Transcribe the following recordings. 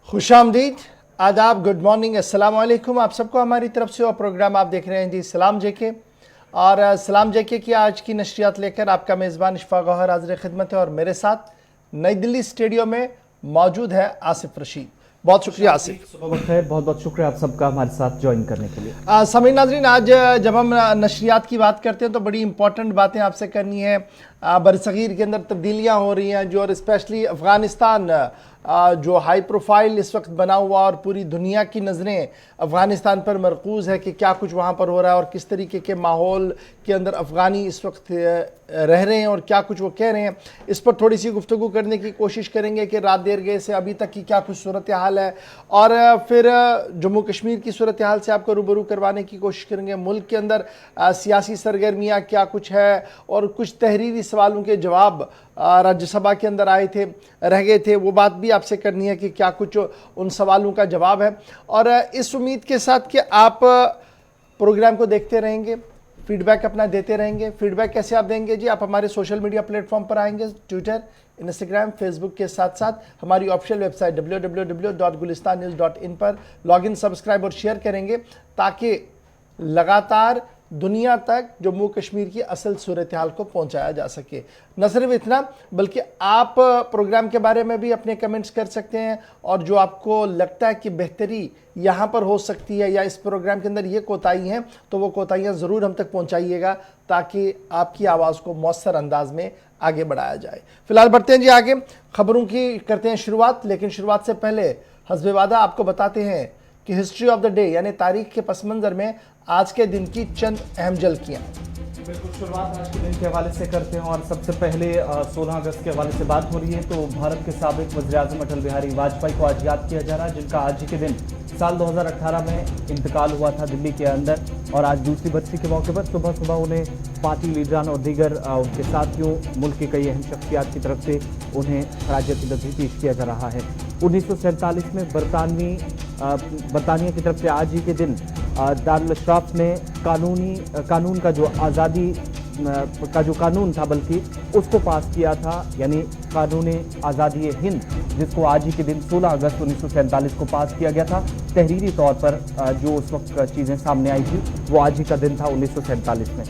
खुशामदीद, आदाब, good morning, अस्सलाम वालेकुम आप सबको हमारी तरफ से। और प्रोग्राम आप देख रहे हैं जी सलाम जेके। और सलाम जेके की आज की नशरियात लेकर आपका मेज़बान इशफाक गौहर हाज़िर खिदमत है। और मेरे साथ नई दिल्ली स्टेडियो में मौजूद है आसिफ रशीद। बहुत शुक्रिया आसिफ। सुबह बखैर, बहुत बहुत शुक्रिया आप सबका हमारे साथ ज्वाइन करने के लिए। समीर नाजरीन, आज जब हम नशरियात की बात करते हैं तो बड़ी इंपॉर्टेंट बातें आपसे करनी है। बरसगीर के अंदर तब्दीलियाँ हो रही हैं जो, और स्पेशली अफ़गानिस्तान जो हाई प्रोफाइल इस वक्त बना हुआ और पूरी दुनिया की नज़रें अफ़गानिस्तान पर मरकूज़ है कि क्या कुछ वहाँ पर हो रहा है और किस तरीके के माहौल के अंदर अफ़गानी इस वक्त रह रहे हैं और क्या कुछ वो कह रहे हैं, इस पर थोड़ी सी गुफ्तगू करने की कोशिश करेंगे कि रात देर गए से अभी तक की क्या कुछ सूरत हाल है। और फिर जम्मू कश्मीर की सूरत हाल से आपको रूबरू करवाने की कोशिश करेंगे। मुल्क के अंदर सियासी सरगर्मियाँ क्या कुछ है और कुछ तहरीरी सवालों के जवाब राज्यसभा के अंदर आए थे, रह गए थे, वो बात भी आपसे करनी है कि क्या कुछ उन सवालों का जवाब है। और इस उम्मीद के साथ कि आप प्रोग्राम को देखते रहेंगे, फीडबैक अपना देते रहेंगे। फीडबैक कैसे आप देंगे जी? आप हमारे सोशल मीडिया प्लेटफॉर्म पर आएंगे, ट्विटर, इंस्टाग्राम, फेसबुक के साथ साथ हमारी ऑफिशियल वेबसाइट www.gulistannews.in पर लॉगिन, सब्सक्राइब और शेयर करेंगे ताकि लगातार दुनिया तक जम्मू कश्मीर की असल सूरत हाल को पहुंचाया जा सके। न सिर्फ इतना बल्कि आप प्रोग्राम के बारे में भी अपने कमेंट्स कर सकते हैं और जो आपको लगता है कि बेहतरी यहाँ पर हो सकती है या इस प्रोग्राम के अंदर ये कोताही हैं तो वो कोताहियाँ ज़रूर हम तक पहुँचाइएगा ताकि आपकी आवाज़ को मौसर अंदाज में आगे बढ़ाया जाए। फिलहाल बढ़ते हैं जी आगे, खबरों की करते हैं शुरुआत। लेकिन शुरुआत से पहले हस्बे वादा आपको बताते हैं कि हिस्ट्री ऑफ द डे यानी तारीख के पस मंज़र में आज के दिन की चंद अहम झलकियाँ। बिल्कुल, शुरुआत आज के दिन के हवाले से करते हैं और सबसे पहले 16 अगस्त के हवाले से बात हो रही है। तो भारत के साबिक वज़ीर-ए-आज़म अटल बिहारी वाजपेयी को आज याद किया जा रहा है, जिनका आज ही के दिन साल 2018 में इंतकाल हुआ था दिल्ली के अंदर। और आज दूसरी बरसी के मौके पर सुबह सुबह उन्हें पार्टी लीडरान और दीगर उनके साथियों, मुल्क की कई अहम शख्सियात की तरफ से उन्हें खराज-ए-अक़ीदत भी पेश किया जा रहा है। 1947 में बरतानिया की तरफ से आज ही के दिन दारुल अशराफ ने कानून का जो आज़ादी का जो कानून था बल्कि उसको पास किया था, यानी कानून आज़ादी हिंद, जिसको आज ही के दिन 16 अगस्त 1947 को पास किया गया था। तहरीरी तौर पर जो उस वक्त चीज़ें सामने आई थी वो आज ही का दिन था 1947 में।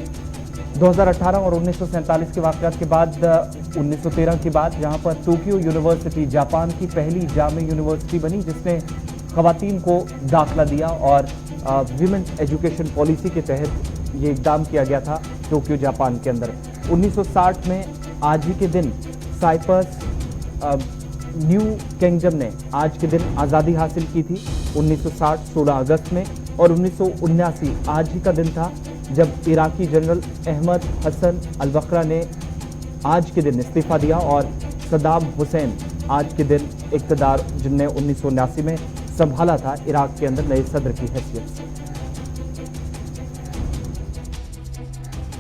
2018 और 1947 के वाक़यात के बाद 1913 की बात, जहाँ पर टोक्यो यूनिवर्सिटी जापान की पहली जामे यूनिवर्सिटी बनी जिसने ख़वातीन को दाखिला दिया और विमेंस एजुकेशन पॉलिसी के तहत ये इक़दाम किया गया था टोक्यो जापान के अंदर। 1960 में आज ही के दिन साइप्रस न्यू किंगडम ने आज के दिन आज़ादी हासिल की थी 1960 16 अगस्त में। और 1979 आज ही का दिन था जब इराकी जनरल अहमद हसन अल-वक़रा ने आज के दिन इस्तीफ़ा दिया और सद्दाम हुसैन आज के दिन इक़्तिदार, जिनने 1979 में संभाला था इराक के अंदर नए सदर की हैसियत से।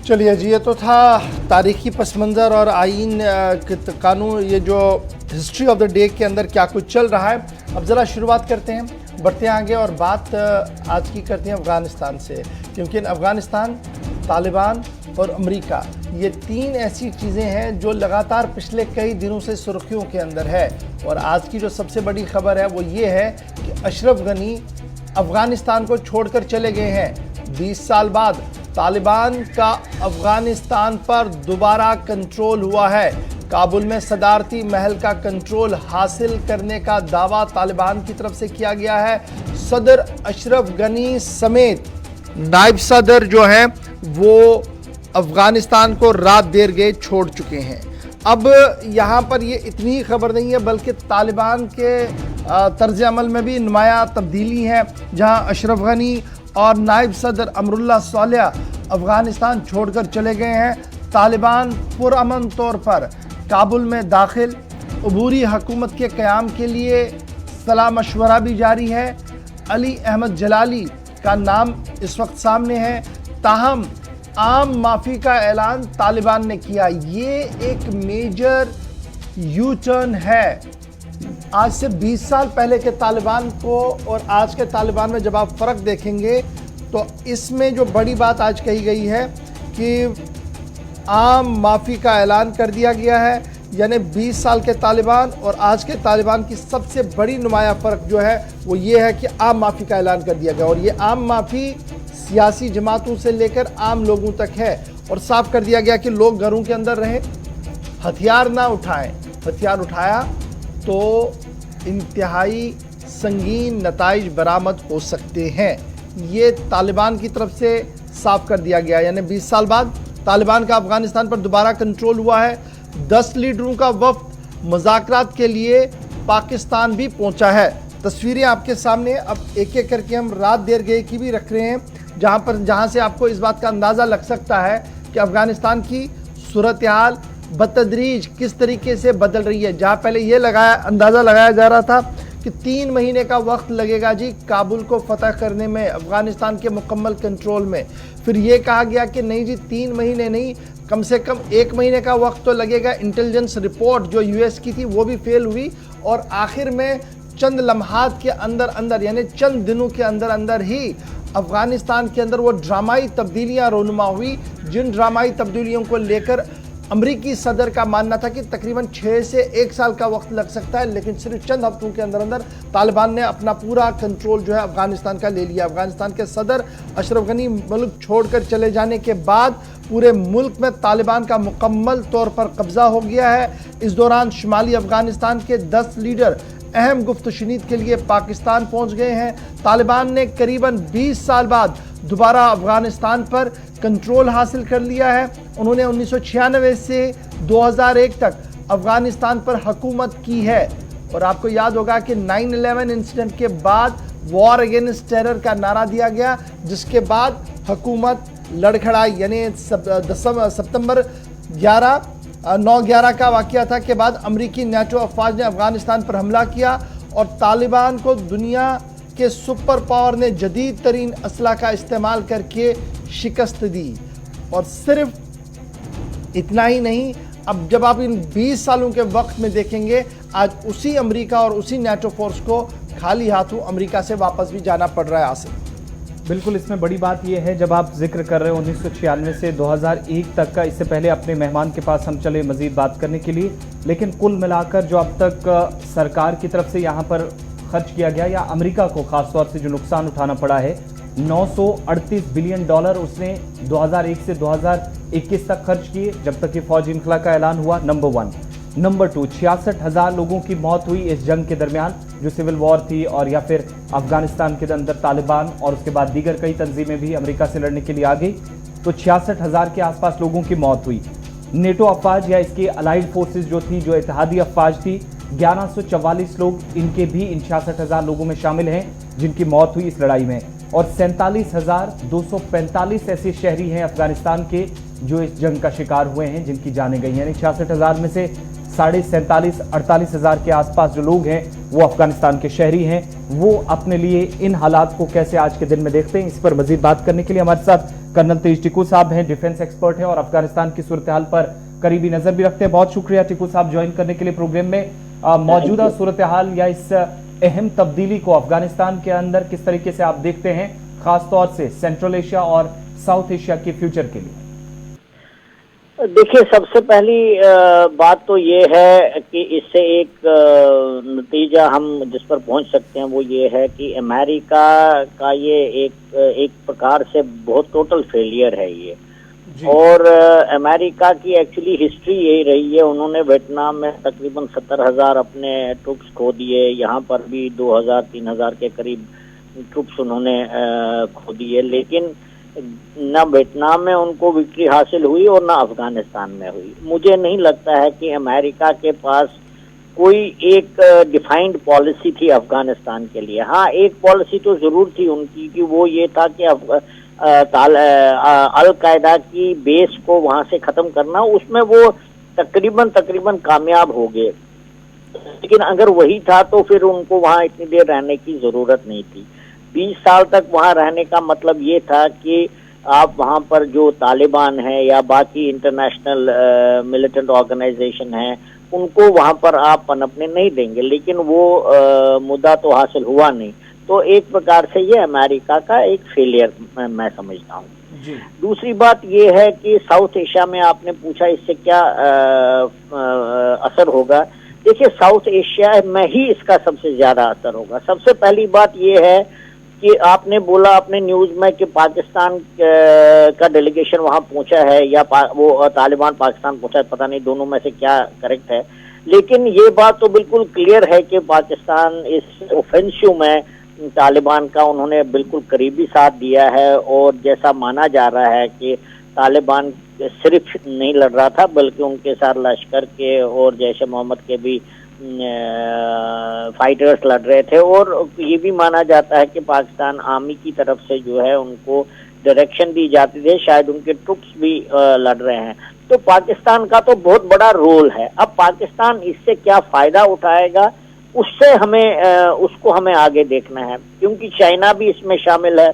चलिए जी, ये तो था तारीखी पस मंज़र और आइन कानून, ये जो हिस्ट्री ऑफ द डे के अंदर क्या कुछ चल रहा है। अब ज़रा शुरुआत करते हैं, बढ़ते हैं आगे और बात आज की करते हैं अफ़गानिस्तान से, क्योंकि अफ़गानिस्तान, तालिबान और अमेरिका, ये तीन ऐसी चीज़ें हैं जो लगातार पिछले कई दिनों से सुर्खियों के अंदर है। और आज की जो सबसे बड़ी खबर है वो ये है कि अशरफ गनी अफ़गानिस्तान को छोड़कर चले गए हैं। 20 साल बाद तालिबान का अफ़गानिस्तान पर दोबारा कंट्रोल हुआ है। काबुल में सदारती महल का कंट्रोल हासिल करने का दावा तालिबान की तरफ से किया गया है। सदर अशरफ गनी समेत नायब सदर जो हैं वो अफ़गानिस्तान को रात देर गए छोड़ चुके हैं। अब यहाँ पर ये इतनी खबर नहीं है बल्कि तालिबान के तर्ज अमल में भी नुमाया तब्दीली है, जहाँ अशरफ गनी और नायब सदर अमरुल्लाह सालेह अफ़गानिस्तान छोड़कर चले गए हैं। तालिबान पुरअमन तौर पर काबुल में दाखिल, अबूरी हुकूमत के क़याम के लिए सलाह मशवरा भी जारी है। अली अहमद जलाली का नाम इस वक्त सामने है, ताहम आम माफ़ी का ऐलान तालिबान ने किया। ये एक मेजर यू टर्न है। आज से 20 साल पहले के तालिबान को और आज के तालिबान में जब आप फ़र्क देखेंगे तो इसमें जो बड़ी बात आज कही गई है कि आम माफ़ी का ऐलान कर दिया गया है। यानी 20 साल के तालिबान और आज के तालिबान की सबसे बड़ी नुमाया फ़र्क जो है वो ये है कि आम माफ़ी का ऐलान कर दिया गया और ये आम माफ़ी सियासी जमातों से लेकर आम लोगों तक है और साफ कर दिया गया कि लोग घरों के अंदर रहें, हथियार ना उठाएं। हथियार उठाया तो इंतहाई संगीन नताइज बरामद हो सकते हैं। ये तालिबान की तरफ से साफ कर दिया गया। यानी 20 साल बाद तालिबान का अफगानिस्तान पर दोबारा कंट्रोल हुआ है। 10 लीडरों का वफ्द मुज़ाकरात के लिए पाकिस्तान भी पहुंचा है। तस्वीरें आपके सामने अब एक एक करके हम रात देर गए की भी रख रहे हैं, जहां से आपको इस बात का अंदाज़ा लग सकता है कि अफगानिस्तान की सूरत हाल बतदरीज किस तरीके से बदल रही है। जहां पहले ये अंदाज़ा लगाया जा रहा था कि 3 महीने का वक्त लगेगा जी काबुल को फतह करने में, अफगानिस्तान के मुकम्मल कंट्रोल में, फिर ये कहा गया कि नहीं जी 3 महीने नहीं, कम से कम 1 महीने का वक्त तो लगेगा। इंटेलिजेंस रिपोर्ट जो यूएस की थी वो भी फेल हुई और आखिर में चंद लम्हात के अंदर यानी चंद दिनों के अंदर ही अफगानिस्तान के अंदर वो ड्रामाई तब्दीलियाँ रोनुमा हुई, जिन ड्रामाई तब्दीलियों को लेकर अमरीकी सदर का मानना था कि तकरीबन 6 से 1 साल का वक्त लग सकता है, लेकिन सिर्फ चंद हफ्तों के अंदर तालिबान ने अपना पूरा कंट्रोल जो है अफगानिस्तान का ले लिया। अफगानिस्तान के सदर अशरफ गनी मुल्क छोड़कर चले जाने के बाद पूरे मुल्क में तालिबान का मुकम्मल तौर पर कब्जा हो गया है। इस दौरान शुमाली अफगानिस्तान के 10 लीडर अहम गुफ्तशनीद के लिए पाकिस्तान पहुंच गए हैं। तालिबान ने करीबन 20 साल बाद दोबारा अफगानिस्तान पर कंट्रोल हासिल कर लिया है। उन्होंने 1996 से 2001 तक अफगानिस्तान पर हुकूमत की है और आपको याद होगा कि 9/11 इंसिडेंट के बाद वॉर अगेंस्ट टेरर का नारा दिया गया, जिसके बाद हुकूमत लड़खड़ाई। यानी सितंबर 9/11 का वाक़या था के बाद अमरीकी नेटो अफवाज ने अफगानिस्तान पर हमला किया और तालिबान को दुनिया के सुपर पावर ने जदीद तरीन असला का इस्तेमाल करके शिकस्त दी। और सिर्फ इतना ही नहीं, अब जब आप इन 20 सालों के वक्त में देखेंगे, आज उसी अमेरिका और उसी नेटो फोर्स को खाली हाथों अमेरिका से वापस भी जाना पड़ रहा है। आसिफ, बिल्कुल, इसमें बड़ी बात यह है, जब आप जिक्र कर रहे हो 1996 से 2001 तक का, इससे पहले अपने मेहमान के पास हम चले मजीद बात करने के लिए, लेकिन कुल मिलाकर जो अब तक सरकार की तरफ से यहाँ पर खर्च किया गया या अमेरिका को खास तौर से जो नुकसान उठाना पड़ा है, 938 बिलियन डॉलर उसने 2001 से 2021 तक खर्च किए, जब तक कि फौज इनखला का ऐलान हुआ। नंबर 1। नंबर 2, 66,000 लोगों की मौत हुई इस जंग के दरमियान, जो सिविल वॉर थी और या फिर अफगानिस्तान के अंदर तालिबान और उसके बाद दीगर कई तंजीमें भी अमेरिका से लड़ने के लिए आ गई, तो 66,000 के आसपास लोगों की मौत हुई। नेटो अफवाज या इसकी अलाइड फोर्सेज जो थी, जो इत्तेहादी अफवाज थी, 1144 लोग इनके भी इन 66,000 लोगों में शामिल हैं जिनकी मौत हुई इस लड़ाई में। और 47,245 ऐसे शहरी हैं अफगानिस्तान के जो इस जंग का शिकार हुए हैं, जिनकी जानें गई हैं। यानी 66,000 में से 47,000-48,000 के आसपास जो लोग हैं वो अफगानिस्तान के शहरी हैं। वो अपने लिए इन हालात को कैसे आज के दिन में देखते हैं, इस पर मजीद बात करने के लिए हमारे साथ कर्नल तेज टिक्कू साहब हैं, डिफेंस एक्सपर्ट हैं और अफगानिस्तान की सूरत हाल पर करीबी नजर भी रखते हैं। बहुत शुक्रिया टिक्कू साहब ज्वाइन करने के लिए प्रोग्राम में। मौजूदा सूरत हाल या इस अहम तब्दीली को अफगानिस्तान के अंदर किस तरीके से आप देखते हैं, खास तौर से सेंट्रल एशिया और साउथ एशिया के फ्यूचर के लिए? देखिए, सबसे पहली बात तो ये है कि इससे एक नतीजा हम जिस पर पहुंच सकते हैं वो ये है कि अमेरिका का ये एक प्रकार से बहुत टोटल फेलियर है ये। और अमेरिका की एक्चुअली हिस्ट्री यही रही है। उन्होंने वियतनाम में तकरीबन 70,000 अपने ट्रुप्स खो दिए, यहाँ पर भी 2,000-3,000 के करीब ट्रुप्स उन्होंने खो दिए, लेकिन न वियतनाम में उनको विक्ट्री हासिल हुई और न अफगानिस्तान में हुई। मुझे नहीं लगता है कि अमेरिका के पास कोई एक डिफाइंड पॉलिसी थी अफगानिस्तान के लिए। हाँ, एक पॉलिसी तो जरूर थी उनकी कि वो ये था कि अल-कायदा की बेस को वहां से खत्म करना। उसमें वो तकरीबन कामयाब हो गए, लेकिन अगर वही था तो फिर उनको वहां इतनी देर रहने की जरूरत नहीं थी। 20 साल तक वहां रहने का मतलब ये था कि आप वहां पर जो तालिबान है या बाकी इंटरनेशनल मिलिटेंट ऑर्गेनाइजेशन है, उनको वहां पर आप पनपने नहीं देंगे, लेकिन वो मुद्दा तो हासिल हुआ नहीं। तो एक प्रकार से ये अमेरिका का एक फेलियर मैं समझता हूँ। दूसरी बात ये है कि साउथ एशिया में आपने पूछा इससे क्या असर होगा, देखिए साउथ एशिया में ही इसका सबसे ज्यादा असर होगा। सबसे पहली बात ये है कि आपने बोला अपने न्यूज में कि पाकिस्तान का डेलीगेशन वहां पहुंचा है या वो तालिबान पाकिस्तान पहुंचा है, पता नहीं दोनों में से क्या करेक्ट है, लेकिन ये बात तो बिल्कुल क्लियर है कि पाकिस्तान इस ऑफेंसिव में तालिबान का उन्होंने बिल्कुल करीबी साथ दिया है। और जैसा माना जा रहा है कि तालिबान सिर्फ नहीं लड़ रहा था बल्कि उनके साथ लश्कर के और जैश ए मोहम्मद के भी फाइटर्स लड़ रहे थे। और ये भी माना जाता है कि पाकिस्तान आर्मी की तरफ से जो है उनको डायरेक्शन दी जाती थी, शायद उनके ट्रुप्स भी लड़ रहे हैं। तो पाकिस्तान का तो बहुत बड़ा रोल है। अब पाकिस्तान इससे क्या फायदा उठाएगा उससे उसको हमें आगे देखना है, क्योंकि चाइना भी इसमें शामिल है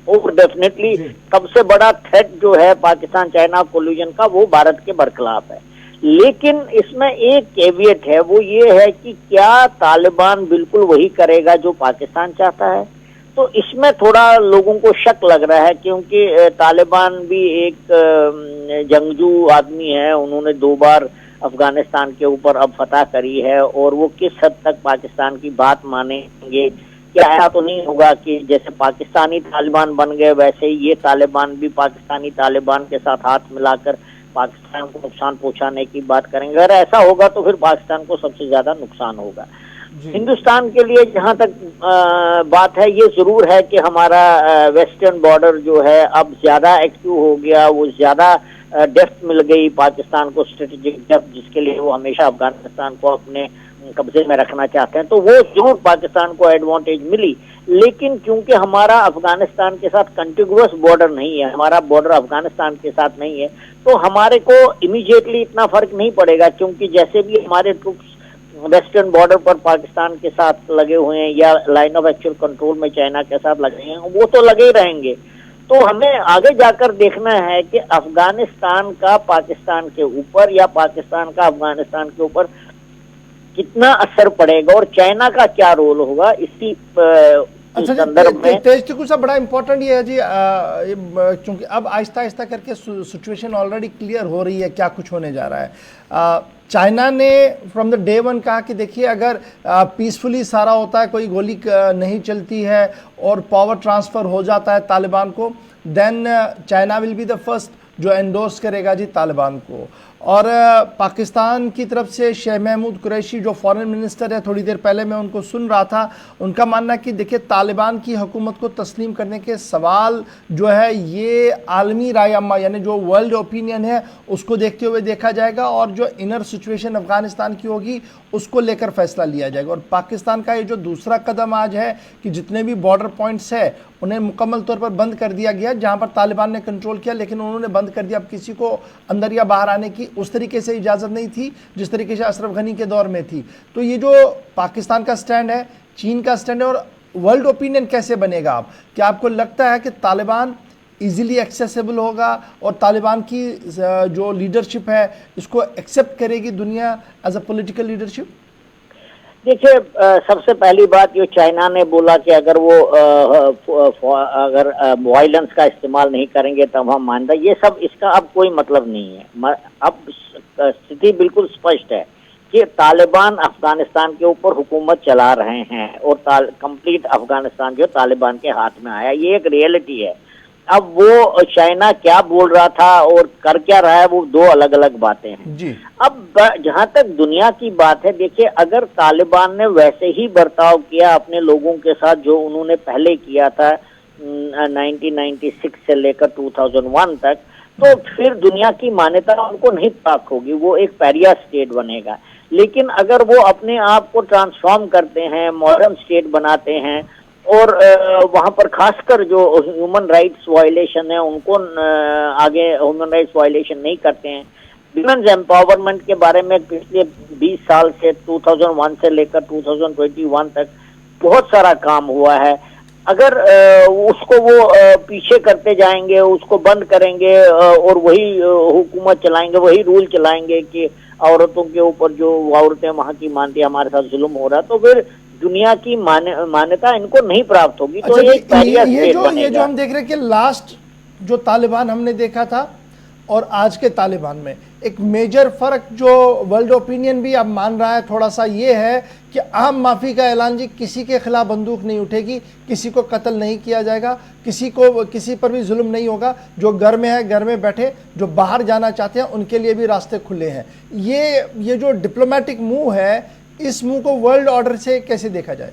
और डेफिनेटली सबसे बड़ा थ्रेट जो है पाकिस्तान चाइना कोलिजन का वो भारत के बरखिलाफ है। लेकिन इसमें एक कैवियट है, वो ये है कि क्या तालिबान बिल्कुल वही करेगा जो पाकिस्तान चाहता है। तो इसमें थोड़ा लोगों को शक लग रहा है, क्योंकि तालिबान भी एक जंगजू आदमी है, उन्होंने 2 बार अफगानिस्तान के ऊपर अब फतह करी है और वो किस हद तक पाकिस्तान की बात मानेंगे। क्या ऐसा तो नहीं होगा कि जैसे पाकिस्तानी तालिबान बन गए वैसे ही ये तालिबान भी पाकिस्तानी तालिबान के साथ हाथ मिलाकर पाकिस्तान को नुकसान पहुंचाने की बात करेंगे। अगर ऐसा होगा तो फिर पाकिस्तान को सबसे ज्यादा नुकसान होगा। हिंदुस्तान के लिए जहां तक बात है, ये जरूर है कि हमारा वेस्टर्न बॉर्डर जो है अब ज्यादा एक्टिव हो गया, वो ज्यादा डेप्थ मिल गई पाकिस्तान को, स्ट्रेटेजिक डेप्थ, जिसके लिए वो हमेशा अफगानिस्तान को अपने कब्जे में रखना चाहते हैं। तो वो जरूर पाकिस्तान को एडवांटेज मिली, लेकिन क्योंकि हमारा अफगानिस्तान के साथ कंटिगुअस बॉर्डर नहीं है, हमारा बॉर्डर अफगानिस्तान के साथ नहीं है, तो हमारे को इमीडिएटली इतना फर्क नहीं पड़ेगा, क्योंकि जैसे भी हमारे ट्रूप्स वेस्टर्न बॉर्डर पर पाकिस्तान के साथ लगे हुए हैं या लाइन ऑफ एक्चुअल कंट्रोल में चाइना के साथ लगे हैं, वो तो लगे ही रहेंगे। तो हमें आगे जाकर देखना है कि अफगानिस्तान का पाकिस्तान के ऊपर या पाकिस्तान का अफगानिस्तान के ऊपर कितना असर पड़ेगा और चाइना का क्या रोल होगा इसी संदर्भ में। तेज टिकू साहब, बड़ा इंपॉर्टेंट ये है जी, क्योंकि अब आहिस्ता आहिस्ता करके सिचुएशन ऑलरेडी क्लियर हो रही है क्या कुछ होने जा रहा है। चाइना ने फ्रॉम द डे 1 कहा कि देखिए अगर पीसफुली सारा होता है, कोई गोली नहीं चलती है और पावर ट्रांसफ़र हो जाता है तालिबान को, then China will be the first जो एंडोर्स करेगा जी तालिबान को। और पाकिस्तान की तरफ से शेख महमूद कुरैशी जो फॉरेन मिनिस्टर है, थोड़ी देर पहले मैं उनको सुन रहा था, उनका मानना कि देखिए तालिबान की हुकूमत को तस्लीम करने के सवाल जो है ये आलमी राय अम्मा यानी जो वर्ल्ड ओपिनियन है उसको देखते हुए देखा जाएगा और जो इनर सिचुएशन अफगानिस्तान की होगी उसको लेकर फैसला लिया जाएगा। और पाकिस्तान का ये जो दूसरा कदम आज है कि जितने भी बॉर्डर पॉइंट्स है उन्हें मुकम्मल तौर पर बंद कर दिया गया, जहां पर तालिबान ने कंट्रोल किया लेकिन उन्होंने बंद कर दिया। अब किसी को अंदर या बाहर आने की उस तरीके से इजाज़त नहीं थी जिस तरीके से अशरफ गनी के दौर में थी। तो ये जो पाकिस्तान का स्टैंड है, चीन का स्टैंड है और वर्ल्ड ओपिनियन कैसे बनेगा, आप क्या आपको लगता है कि तालिबान इजीली एक्सेसिबल होगा और तालिबान की जो लीडरशिप है इसको एक्सेप्ट करेगी दुनिया एज अ पॉलिटिकल लीडरशिप? देखिए, सबसे पहली बात ये चाइना ने बोला कि अगर वो अगर वायलेंस का इस्तेमाल नहीं करेंगे तब हम मानते, ये सब इसका अब कोई मतलब नहीं है। अब स्थिति बिल्कुल स्पष्ट है कि तालिबान अफगानिस्तान के ऊपर हुकूमत चला रहे हैं और कंप्लीट अफगानिस्तान जो तालिबान के हाथ में आया, ये एक रियलिटी है। अब वो चाइना क्या बोल रहा था और कर क्या रहा है वो 2 अलग अलग बातें हैं जी। अब जहां तक दुनिया की बात है, देखिए अगर तालिबान ने वैसे ही बर्ताव किया अपने लोगों के साथ जो उन्होंने पहले किया था 1996 से लेकर 2001 तक, तो फिर दुनिया की मान्यता उनको नहीं प्राप्त होगी, वो एक पैरिया स्टेट बनेगा। लेकिन अगर वो अपने आप को ट्रांसफॉर्म करते हैं, मॉडर्न स्टेट बनाते हैं और वहां पर खासकर जो ह्यूमन राइट्स वायलेशन है उनको आगे ह्यूमन राइट्स वायलेशन नहीं करते हैं, विमेन्स एम्पावरमेंट के बारे में पिछले 20 साल से 2001 से लेकर 2021 तक बहुत सारा काम हुआ है। अगर उसको वो पीछे करते जाएंगे, उसको बंद करेंगे और वही हुकूमत चलाएंगे, वही रूल चलाएंगे कि औरतों के ऊपर जो औरतें वहां की मानती है हमारे साथ जुल्म हो रहा, तो फिर दुनिया की मान्यता इनको नहीं प्राप्त होगी। तो ये जो हम देख रहे हैं कि लास्ट जो तालिबान हमने देखा था और आज के तालिबान में एक मेजर फ़र्क जो वर्ल्ड ओपिनियन भी अब मान रहा है थोड़ा सा ये है कि अहम माफ़ी का ऐलान जी, किसी के खिलाफ बंदूक नहीं उठेगी, किसी को कत्ल नहीं किया जाएगा, किसी पर भी जुल्म नहीं होगा, जो घर में है घर में बैठे, जो बाहर जाना चाहते हैं उनके लिए भी रास्ते खुले हैं। ये जो डिप्लोमेटिक मूव है, इस मूव को वर्ल्ड ऑर्डर से कैसे देखा जाए?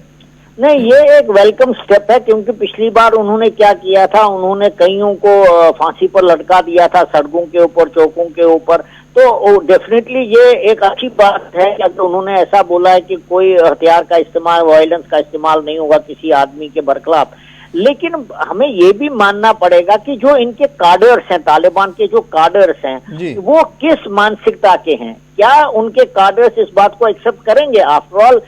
नहीं, ये एक वेलकम स्टेप है, क्योंकि पिछली बार उन्होंने क्या किया था, उन्होंने कईयों को फांसी पर लटका दिया था, सड़कों के ऊपर, चौकों के ऊपर। तो डेफिनेटली ये एक अच्छी बात है कि अगर उन्होंने ऐसा बोला है कि कोई हथियार का इस्तेमाल, वायलेंस का इस्तेमाल नहीं होगा किसी आदमी के बरखिलाफ। लेकिन हमें ये भी मानना पड़ेगा कि जो इनके काडर्स हैं, तालिबान के जो काडर्स हैं, वो किस मानसिकता के हैं। क्या उनके काडर्स इस बात को एक्सेप्ट करेंगे? आफ्टर ऑल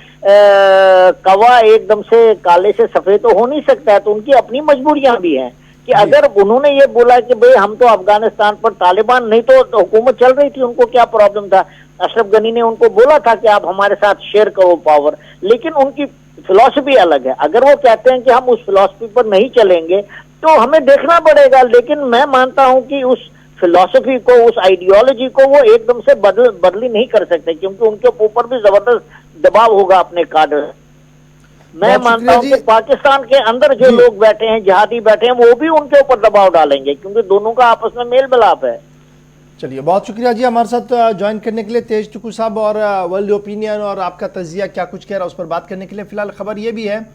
कौवा एकदम से काले से सफेद तो हो नहीं सकता है, तो उनकी अपनी मजबूरियां भी हैं कि अगर उन्होंने ये बोला कि भाई हम तो अफगानिस्तान पर, तालिबान नहीं तो हुकूमत चल रही थी, उनको क्या प्रॉब्लम था? अशरफ गनी ने उनको बोला था कि आप हमारे साथ शेयर करो पावर, लेकिन उनकी फिलॉसफी अलग है। अगर वो कहते हैं कि हम उस फिलॉसफी पर नहीं चलेंगे तो हमें देखना पड़ेगा। लेकिन मैं मानता हूं कि उस फिलॉसफी को, उस आइडियोलॉजी को वो एकदम से बदली नहीं कर सकते, क्योंकि उनके ऊपर भी जबरदस्त दबाव होगा अपने काडर। मैं मानता हूं कि पाकिस्तान के अंदर जो लोग बैठे हैं, जिहादी बैठे हैं, वो भी उनके ऊपर दबाव डालेंगे, क्योंकि दोनों का आपस में मेल मिलाप है। चलिए, बहुत शुक्रिया जी हमारे साथ ज्वाइन करने के लिए, तेज टुकू साहब, और वर्ल्ड ओपिनियन और आपका तजिया क्या कुछ कह रहा है उस पर बात करने के लिए। फिलहाल खबर ये भी है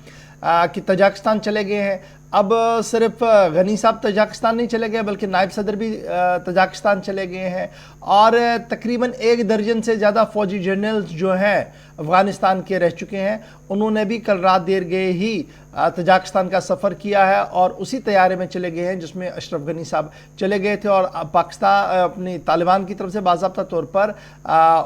कि तजाकिस्तान चले गए हैं। अब सिर्फ गनी साहब तजाकिस्तान नहीं चले गए, बल्कि नायब सदर भी तजाकिस्तान चले गए हैं, और तकरीबन 1 दर्जन से ज़्यादा फौजी जनरल्स जो हैं अफ़गानिस्तान के रह चुके हैं, उन्होंने भी कल रात देर गए ही तजाकिस्तान का सफ़र किया है और उसी तैयारे में चले गए हैं जिसमें अशरफ गनी साहब चले गए थे, और पाकिस्तान अपनी तालिबान की तरफ से बाज़ाब्ता तौर पर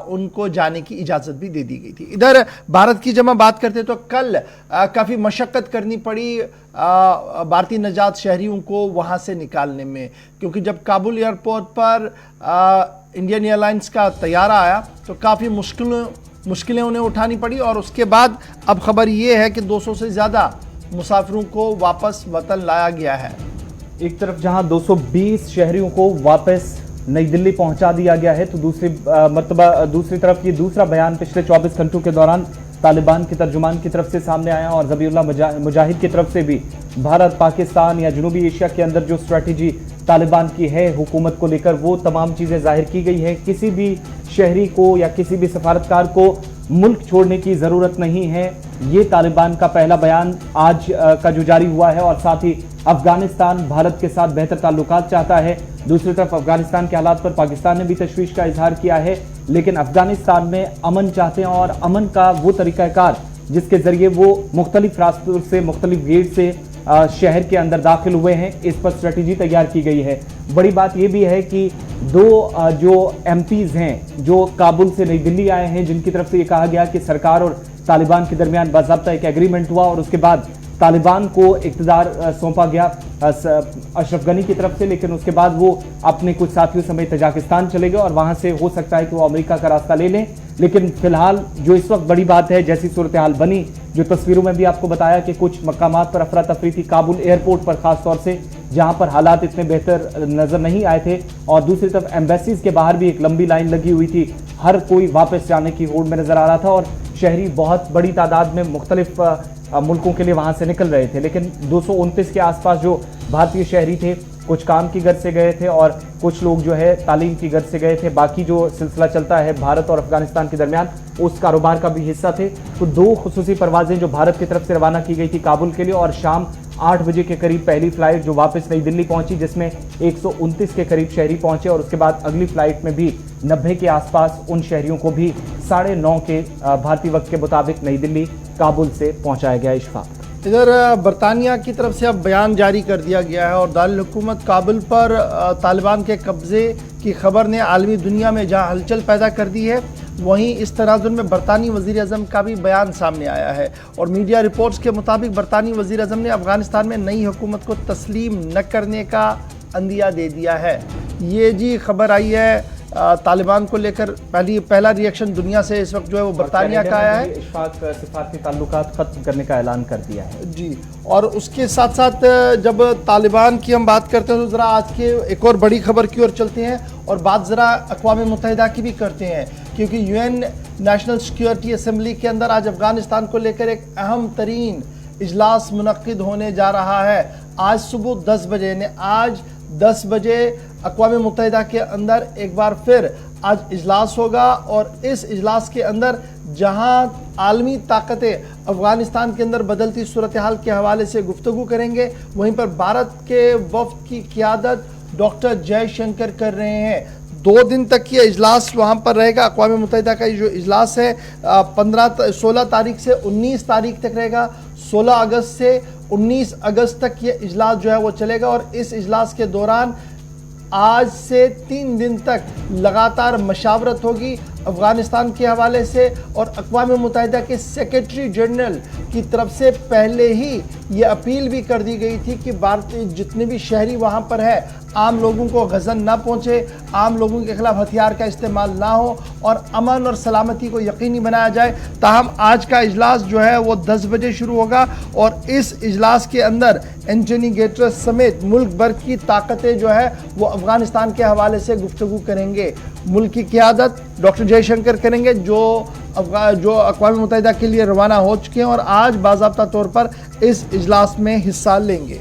उनको जाने की इजाज़त भी दे दी गई थी। इधर भारत की जब हम बात करते तो कल काफ़ी मशक्क़त करनी पड़ी भारतीय नजात शहरियों को वहाँ से निकालने में, क्योंकि जब काबुल एयरपोर्ट पर इंडियन एयरलाइंस का तैयारा आया तो काफ़ी मुश्किलें उन्हें उठानी पड़ी, और उसके बाद अब खबर ये है कि 200 से ज़्यादा मुसाफिरों को वापस वतन लाया गया है। एक तरफ जहां 220 शहरियों को वापस नई दिल्ली पहुंचा दिया गया है, तो दूसरी तरफ ये दूसरा बयान पिछले 24 घंटों के दौरान तालिबान के तर्जुमान की तरफ से सामने आया, और ज़बीउल्लाह मुजाहिद की तरफ से भी भारत, पाकिस्तान या जनूबी एशिया के अंदर जो स्ट्रैटेजी तालिबान की है हुकूमत को लेकर, वो तमाम चीज़ें जाहिर की गई है। किसी भी शहरी को या किसी भी सफारतकार को मुल्क छोड़ने की ज़रूरत नहीं है, ये तालिबान का पहला बयान आज का जो जारी हुआ है। और साथ ही अफगानिस्तान भारत के साथ बेहतर ताल्लुकात चाहता है। दूसरी तरफ अफगानिस्तान के हालात पर पाकिस्तान ने भी तशवीश का इजहार किया है, लेकिन अफगानिस्तान में अमन चाहते हैं, और अमन का वो तरीक़ाकार जिसके ज़रिए वो मुख्तलिफ रास्तों से, मुख्तलिफ गेट से शहर के अंदर दाखिल हुए हैं, इस पर स्ट्रेटजी तैयार की गई है। बड़ी बात यह भी है कि 2 जो MPs हैं जो काबुल से नई दिल्ली आए हैं, जिनकी तरफ से ये कहा गया कि सरकार और तालिबान के दरमियान बाज़ाब्ता एक एग्रीमेंट हुआ, और उसके बाद तालिबान को इक़्तिदार सौंपा गया अशरफ गनी की तरफ से, लेकिन उसके बाद वो अपने कुछ साथियों समेत तजाकिस्तान चले गए, और वहाँ से हो सकता है कि वो अमेरिका का रास्ता ले लें। लेकिन फिलहाल जो इस वक्त बड़ी बात है, जैसी सूरत हाल बनी, जो तस्वीरों में भी आपको बताया कि कुछ मकामात पर अफरा तफरी थी, काबुल एयरपोर्ट पर खास तौर से, जहां पर हालात इतने बेहतर नजर नहीं आए थे, और दूसरी तरफ एम्बेसीज के बाहर भी एक लंबी लाइन लगी हुई थी, हर कोई वापस जाने की होड़ में नजर आ रहा था, और शहरी बहुत बड़ी तादाद में मुख्तलिफ मुल्कों के लिए वहां से निकल रहे थे। लेकिन 229 के आसपास जो भारतीय शहरी थे, कुछ काम की गर्ज से गए थे और कुछ लोग जो है तालीम की गर्ज से गए थे। बाकी जो सिलसिला चलता है भारत और अफगानिस्तान के दरमियान, उस कारोबार का भी हिस्सा थे। तो 2 खुसूसी परवाजें जो भारत की तरफ से रवाना की गई थी काबुल के लिए, और शाम 8 बजे के करीब पहली फ्लाइट जो वापस नई दिल्ली पहुंची, जिसमें 129 के करीब शहरी पहुंचे, और उसके बाद अगली फ्लाइट में भी 90 के आसपास उन शहरियों को भी 9:30 के भारतीय वक्त के मुताबिक नई दिल्ली काबुल से पहुंचाया गया। इशफाक, इधर बरतानिया की तरफ से अब बयान जारी कर दिया गया है, और दारुल हुकूमत काबुल पर तालिबान के कब्ज़े की खबर ने आलमी दुनिया में जहां हलचल पैदा कर दी है, वहीं इस तनाजुर में बरतानी वज़ीर आज़म का भी बयान सामने आया है। और मीडिया रिपोर्ट्स के मुताबिक बरतानी वज़ीर आज़म ने अफ़गानिस्तान में नई हुकूमत को तस्लीम न करने का अंदिया दे दिया है। ये जी खबर आई है तालिबान को लेकर पहला रिएक्शन दुनिया से इस वक्त जो है वो बरतानिया का आया है। इशफाक सिफारती ताल्लुकात खत्म करने का ऐलान कर दिया है जी। और उसके साथ साथ जब तालिबान की हम बात करते हैं तो ज़रा आज के एक और बड़ी खबर की ओर चलते हैं और बात ज़रा अक़वाम मुत्तहिदा की भी करते हैं, क्योंकि यूएन नेशनल सिक्योरिटी असेंबली के अंदर आज अफ़गानिस्तान को लेकर एक अहम तरीन इजलास मुनक्किद होने जा रहा है। आज सुबह 10 बजे ने आज 10 बजे अक़वाम मुत्तहिदा के अंदर एक बार फिर आज इजलास होगा और इस इजलास के अंदर जहां आलमी ताकतें अफ़गानिस्तान के अंदर बदलती सूरत हाल के हवाले से गुफ्तगू करेंगे, वहीं पर भारत के वफ़द की क़ियादत डॉक्टर जयशंकर कर रहे हैं। 2 दिन तक ये इजलास वहाँ पर रहेगा। अक़वाम मुत्तहिदा का ये जो इजलास है 16 तारीख से 19 तारीख तक रहेगा। 16 अगस्त से 19 अगस्त तक ये इजलास जो है वो चलेगा और इस इजलास के दौरान आज से 3 दिन तक लगातार मशावरत होगी अफ़गानिस्तान के हवाले से। और अक़वाम मुत्तहिदा के सेक्रेटरी जनरल की तरफ से पहले ही ये अपील भी कर दी गई थी कि भारतीय जितने भी शहरी वहाँ पर है आम लोगों को गज़न ना पहुँचे, आम लोगों के खिलाफ हथियार का इस्तेमाल ना हो और अमन और सलामती को यकीनी बनाया जाए। ताहम आज का इजलास जो है वो 10 बजे शुरू होगा और इस इजलास के अंदर एंटनी गुटेरेस समेत मुल्क भर की ताकतें जो है वो अफ़गानिस्तान के हवाले से गुफ्तगू करेंगे। मुल्क की क़ियादत डॉक्टर जयशंकर करेंगे जो अक़वाम मुत्तहिदा के लिए रवाना हो चुके हैं और आज बाज़ाब्ता तौर पर इस इजलास में हिस्सा लेंगे।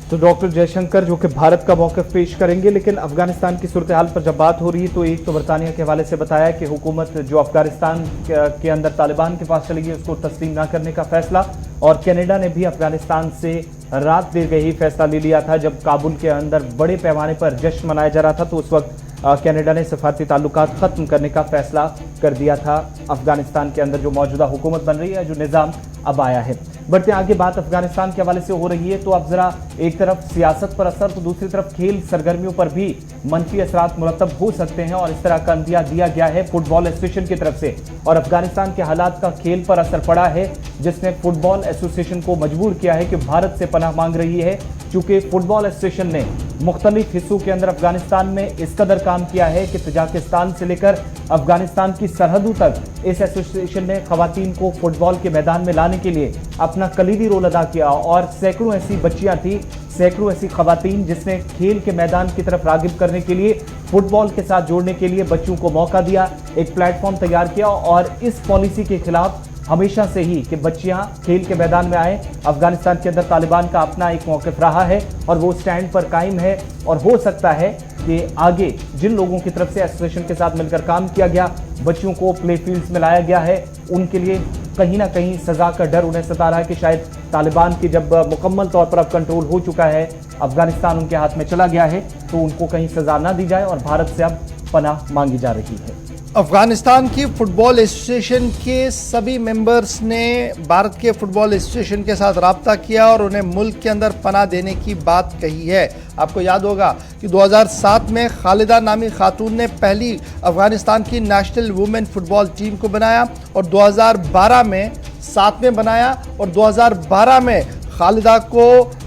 तो डॉक्टर जयशंकर जो कि भारत का मौक़िफ़ पेश करेंगे, लेकिन अफगानिस्तान की सूरत हाल पर जब बात हो रही है तो एक तो बरतानिया के हवाले से बताया कि हुकूमत जो अफगानिस्तान के अंदर तालिबान के पास चलेगी उसको तस्लीम ना करने का फैसला, और कनाडा ने भी अफगानिस्तान से रात देर गए ही फैसला ले लिया था। जब काबुल के अंदर बड़े पैमाने पर जश्न मनाया जा रहा था तो उस वक्त कनाडा ने सफारती ताल्लुकात ख़त्म करने का फैसला कर दिया था अफगानिस्तान के अंदर जो मौजूदा हुकूमत बन रही है, जो निज़ाम अब आया है। बढ़ते आगे बात अफगानिस्तान के हवाले से हो रही है तो अब जरा एक तरफ सियासत पर असर तो दूसरी तरफ खेल सरगर्मियों पर भी मनफी असरात मुरतब हो सकते हैं और इस तरह का अंदिया दिया गया है फुटबॉल एसोसिएशन की तरफ से। और अफगानिस्तान के हालात का खेल पर असर पड़ा है जिसने फुटबॉल एसोसिएशन को मजबूर किया है कि भारत से पनाह मांग रही है, चूँकि फुटबॉल एसोसिएशन ने मुख्तलिफ हिस्सों के अंदर अफगानिस्तान में इस कदर काम किया है कि तजाकिस्तान से लेकर अफगानिस्तान की सरहदों तक इस एसोसिएशन ने खवातीन को फुटबॉल के मैदान में लाने के लिए अपना कलीदी रोल अदा किया और सैकड़ों ऐसी बच्चियां थी, सैकड़ों ऐसी खवातीन जिसने खेल के मैदान की तरफ रागिब करने के लिए, फुटबॉल के साथ जोड़ने के लिए बच्चों को मौका दिया, एक प्लेटफॉर्म तैयार किया। और इस पॉलिसी के खिलाफ हमेशा से ही कि बच्चियां खेल के मैदान में आए, अफगानिस्तान के अंदर तालिबान का अपना एक मौक़िफ़ रहा है और वो स्टैंड पर कायम है। और हो सकता है कि आगे जिन लोगों की तरफ से एसोसिएशन के साथ मिलकर काम किया गया, बच्चियों को प्ले फील्ड्स में लाया गया है, उनके लिए कहीं ना कहीं सज़ा का डर उन्हें सता रहा है कि शायद तालिबान की जब मुकम्मल तौर पर अब कंट्रोल हो चुका है, अफगानिस्तान उनके हाथ में चला गया है, तो उनको कहीं सज़ा ना दी जाए और भारत से अब पनाह मांगी जा रही है। अफ़गानिस्तान की फ़ुटबॉल एसोसिएशन के सभी मेंबर्स ने भारत के फ़ुटबॉल एसोसिएशन के साथ रब्ता किया और उन्हें मुल्क के अंदर पनाह देने की बात कही है। आपको याद होगा कि 2007 में खालिदा नामी खातून ने पहली अफ़गानिस्तान की नेशनल वुमेन फ़ुटबॉल टीम को बनाया और 2012 में साथ में बनाया और 2012 में खालिदा को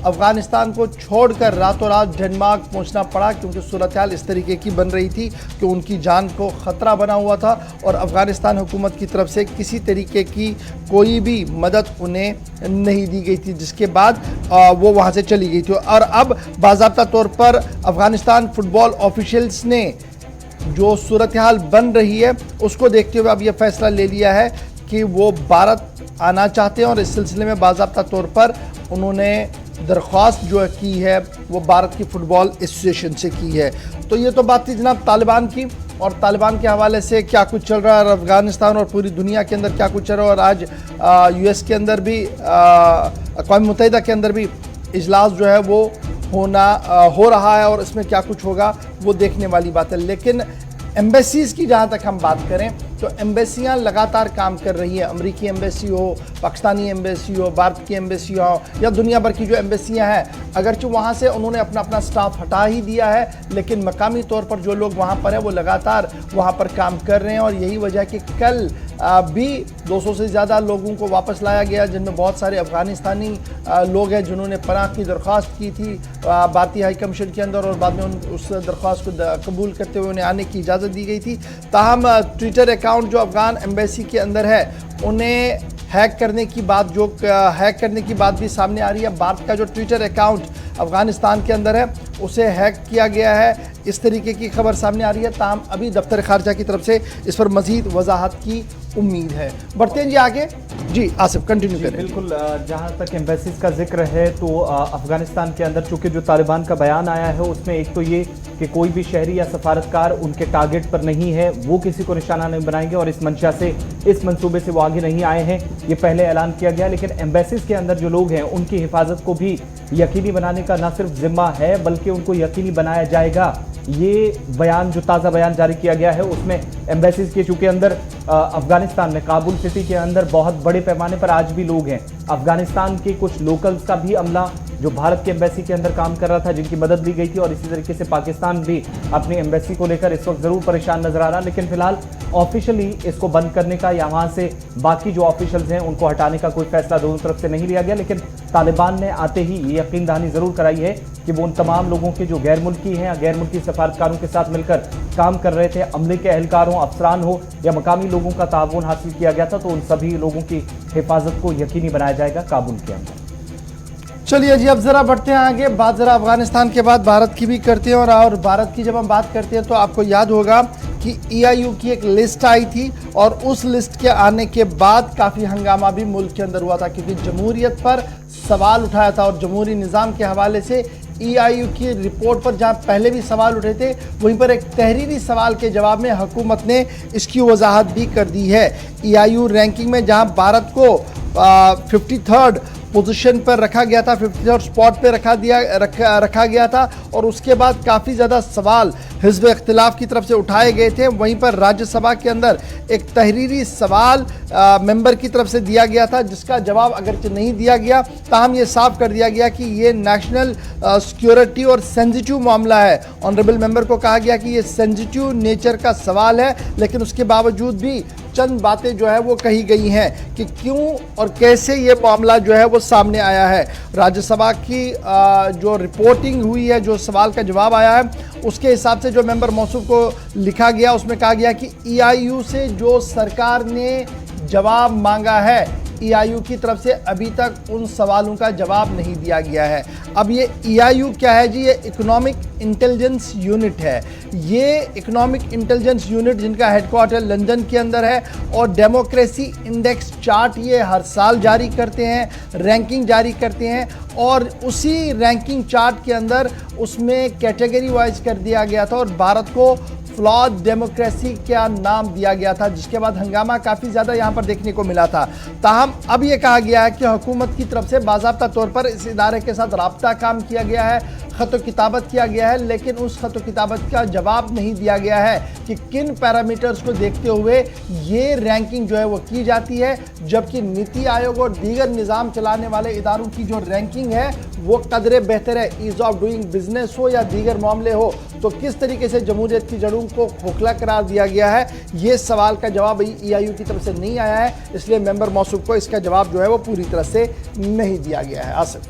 अफ़गानिस्तान को छोड़कर रातों रात डेनमार्क पहुंचना पड़ा क्योंकि सूरत हाल इस तरीके की बन रही थी कि उनकी जान को ख़तरा बना हुआ था और अफ़गानिस्तान हुकूमत की तरफ से किसी तरीके की कोई भी मदद उन्हें नहीं दी गई थी, जिसके बाद वो वहां से चली गई थी। और अब बाज़ाब्ता तौर पर अफ़गानिस्तान फ़ुटबॉल ऑफिशियल्स ने जो सूरत हाल बन रही है उसको देखते हुए अब यह फ़ैसला ले लिया है कि वो भारत आना चाहते हैं और इस सिलसिले में बाज़ाब्ता तौर पर उन्होंने दरख्वास्त जो की है वो भारत की फ़ुटबॉल एसोसिएशन से की है। तो ये तो बात थी जनाब तालिबान की और तालिबान के हवाले से क्या कुछ चल रहा है अफ़गानिस्तान और पूरी दुनिया के अंदर क्या कुछ चल रहा है। और आज यूएस के अंदर भी अक़वाम मुत्तहिदा के अंदर भी इजलास जो है वो हो रहा है और इसमें क्या कुछ होगा वो देखने वाली बात है। लेकिन एम्बेसीज़ की जहाँ तक हम बात करें तो एम्बेसियाँ लगातार काम कर रही हैं। अमेरिकी एम्बेसी हो, पाकिस्तानी एम्बेसी हो, भारत की एम्बेसी हो या दुनिया भर की जो एम्बेसियाँ हैं, अगरचि वहाँ से उन्होंने अपना स्टाफ हटा ही दिया है लेकिन मकामी तौर पर जो लोग वहाँ पर हैं वो लगातार वहाँ पर काम कर रहे हैं। और यही वजह है कि कल भी 200 से ज़्यादा लोगों को वापस लाया गया, जिनमें बहुत सारे अफगानिस्तानी लोग हैं जिन्होंने पनाह की दरख्वास्त की थी भारतीय हाई कमीशन के अंदर, और बाद में उस दरख्वास्त को कबूल करते हुए उन्हें आने की इजाज़त दी गई थी। ताहम ट्विटर अकाउंट जो अफगान एम्बेसी के अंदर है उन्हें हैक करने की बात भी सामने आ रही है। भारत का जो ट्विटर अकाउंट अफगानिस्तान के अंदर है उसे हैक किया गया है, इस तरीके की खबर सामने आ रही है। ताहम अभी दफ्तर खारजा की तरफ से इस पर मजीद वजाहत की उम्मीद है। बढ़ते हैं जी आगे। जी आसिफ कंटिन्यू करें। बिल्कुल, जहां तक एम्बेसीज का जिक्र है तो अफगानिस्तान के अंदर चूंकि जो तालिबान का बयान आया है उसमें एक तो ये कि कोई भी शहरी या सफारतकार उनके टारगेट पर नहीं है, वो किसी को निशाना नहीं बनाएंगे और इस मंशा से, इस मंसूबे से वो आगे नहीं आए हैं, ये पहले ऐलान किया गया। लेकिन एम्बेसीज के अंदर जो लोग हैं उनकी हिफाजत को भी यकीनी बनाने का न सिर्फ जिम्मा है बल्कि उनको यकीनी बनाया जाएगा। ये बयान, जो ताज़ा बयान जारी किया गया है उसमें एम्बेसीज के चूंकि अंदर अफगानिस्तान में काबुल सिटी के अंदर बहुत बड़े पैमाने पर आज भी लोग हैं। अफगानिस्तान के कुछ लोकल्स का भी अमला जो भारत के एम्बेसी के अंदर काम कर रहा था, जिनकी मदद ली गई थी, और इसी तरीके से पाकिस्तान भी अपनी एम्बेसी को लेकर इस वक्त जरूर परेशान नजर आ रहा। लेकिन फिलहाल ऑफिशियली इसको बंद करने का या वहां से बाकी जो ऑफिशियल्स हैं उनको हटाने का कोई फैसला दोनों तरफ से नहीं लिया गया। लेकिन तालिबान ने आते ही ये यकीन दहानी जरूर कराई है कि वो उन तमाम लोगों के जो गैर मुल्की हैं या गैर मुल्की सफारतकारों के साथ मिलकर काम कर रहे थे, अमले के एहलकार हों, अफसरान हो या मकामी लोगों का ताउन हासिल किया गया था, तो उन सभी लोगों की हिफाजत को यकीनी बनाया जाएगा काबुल के अंदर। चलिए जी अब जरा बढ़ते हैं आगे। बात जरा अफगानिस्तान के बाद भारत की भी करते हैं, और भारत की जब हम बात करते हैं तो आपको याद होगा कि EIU की एक लिस्ट आई थी और उस लिस्ट के आने के बाद काफ़ी हंगामा भी मुल्क के अंदर हुआ था, क्योंकि जमहूरियत पर सवाल उठाया था और जमहूरी निज़ाम के हवाले से EIU की रिपोर्ट पर जहां पहले भी सवाल उठे थे, वहीं पर एक तहरीरी सवाल के जवाब में हुकूमत ने इसकी वजाहत भी कर दी है। EIU रैंकिंग में जहां भारत को 53rd पोजीशन पर रखा गया था, 53rd स्पॉट पे रखा गया था, और उसके बाद काफ़ी ज़्यादा सवाल हिज़्ब इख्तिलाफ की तरफ से उठाए गए थे। वहीं पर राज्यसभा के अंदर एक तहरीरी सवाल मेंबर की तरफ से दिया गया था, जिसका जवाब अगरचे नहीं दिया गया, ताहम ये साफ कर दिया गया कि ये नेशनल सिक्योरिटी और सेंसिटिव मामला है। ऑनरेबल मेंबर को कहा गया कि ये सेंसिटिव नेचर का सवाल है, लेकिन उसके बावजूद भी चंद बातें जो है वो कही गई हैं कि क्यों और कैसे ये मामला जो है वो सामने आया है। राज्यसभा की जो रिपोर्टिंग हुई है, जो सवाल का जवाब आया है, उसके हिसाब से जो मेंबर मौसूफ को लिखा गया उसमें कहा गया कि EIU से जो सरकार ने जवाब मांगा है, EIU की तरफ से अभी तक उन सवालों का जवाब नहीं दिया गया है। अब ये EIU क्या है जी? ये इकोनॉमिक इंटेलिजेंस यूनिट है। ये इकोनॉमिक इंटेलिजेंस यूनिट जिनका हेडक्वार्टर लंदन के अंदर है, और डेमोक्रेसी इंडेक्स चार्ट ये हर साल जारी करते हैं, रैंकिंग जारी करते हैं, और उसी रैंकिंग चार्ट के अंदर उसमें कैटेगरी वाइज कर दिया गया था और भारत को फ्लॉड डेमोक्रेसी का नाम दिया गया था, जिसके बाद हंगामा काफ़ी ज़्यादा यहाँ पर देखने को मिला था। ताहम अब ये कहा गया है कि हुकूमत की तरफ से बाज़ाब्ता तौर पर इस इदारे के साथ राब्ता काम किया गया है, ख़त किताबत किया गया है, लेकिन उस ख़त किताबत का जवाब नहीं दिया गया है कि किन पैरामीटर्स को देखते हुए ये रैंकिंग जो है वो की जाती है, जबकि नीति आयोग और दीगर निज़ाम चलाने वाले इदारों की जो रैंकिंग है वो कदरे बेहतर है। ईज़ ऑफ डूइंग बिजनेस हो या दीगर मामले हो, तो किस तरीके से जमहूरियत की जड़ों को खोखला करार दिया गया है, ये सवाल का जवाब EIU की तरफ से नहीं आया है, इसलिए मेंबर मौसूफ को इसका जवाब जो है वो पूरी तरह से नहीं दिया गया है। आसिफ,